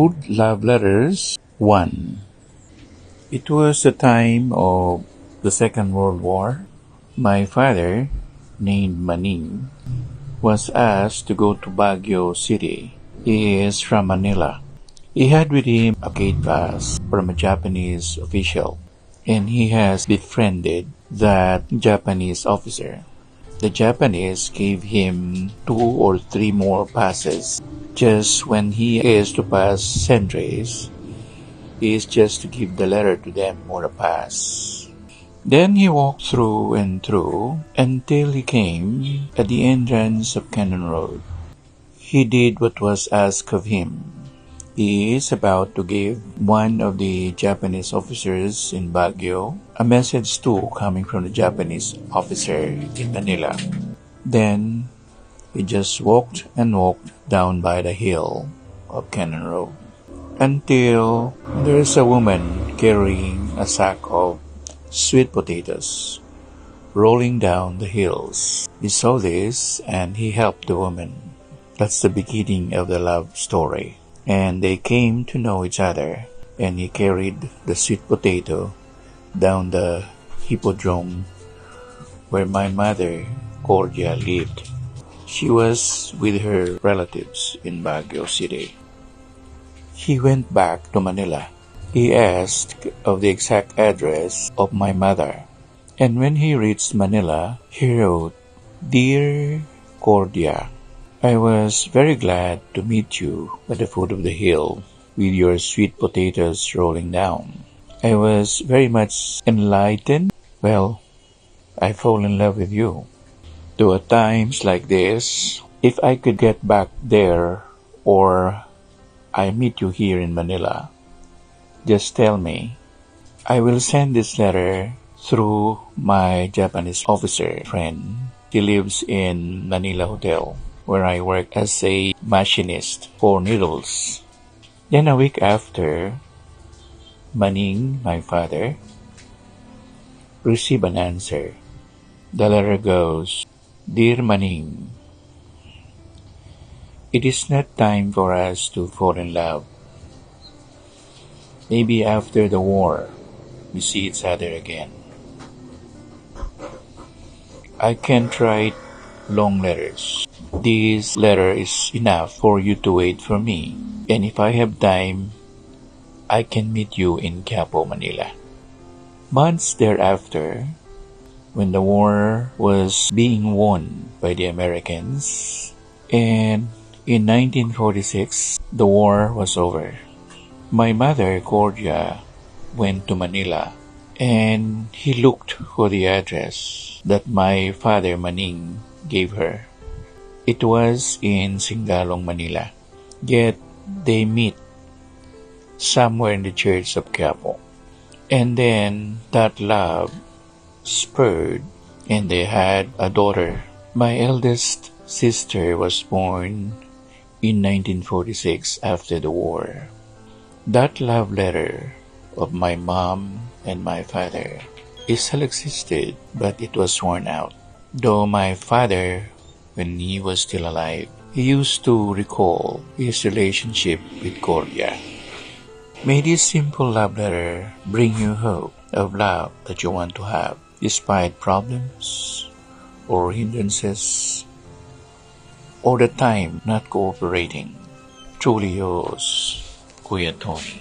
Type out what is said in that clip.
Old Love Letters 1. It was the time of the Second World War. My father, named Maning, was asked to go to Baguio City. He is from Manila. He had with him a gate pass from a Japanese official, and he has befriended that Japanese officer. The Japanese gave him 2 or 3 more passes. Just when he is to pass sentries, he is just to give the letter to them or a pass. Then he walked through and through until he came at the entrance of Cannon Road. He did what was asked of him. He is about to give one of the Japanese officers in Baguio a message too coming from the Japanese officer in Manila. Then he just walked and walked down by the hill of Cannon Road until there is a woman carrying a sack of sweet potatoes rolling down the hills. He saw this and he helped the woman. That's the beginning of the love story. And they came to know each other, and he carried the sweet potato down the hippodrome where my mother, Cordia, lived. She was with her relatives in Baguio City. He went back to Manila. He asked of the exact address of my mother, and when he reached Manila, he wrote, "Dear Cordia, I was very glad to meet you at the foot of the hill with your sweet potatoes rolling down. I was very much enlightened. Well, I fall in love with you. Though at times like this, if I could get back there or I meet you here in Manila, just tell me. I will send this letter through my Japanese officer friend. He lives in Manila Hotel, where I work as a machinist for needles." Then a week after, Maning, my father, received an answer. The letter goes, "Dear Maning, it is not time for us to fall in love. Maybe after the war, we see each other again. I can't write long letters. This letter is enough for you to wait for me, and if I have time, I can meet you in Quiapo, Manila." Months thereafter, when the war was being won by the Americans, and in 1946, the war was over, my mother, Cordia, went to Manila, and he looked for the address that my father, Maning, gave her. It was in Singalong, Manila. Yet they meet somewhere in the church of Quiapo. And then that love spurred, and they had a daughter. My eldest sister was born in 1946 after the war. That love letter of my mom and my father still existed, but it was worn out. Though my father, when he was still alive, he used to recall his relationship with Cordia. May this simple love letter bring you hope of love that you want to have, despite problems or hindrances or the time not cooperating. Truly yours, Kuya Tony.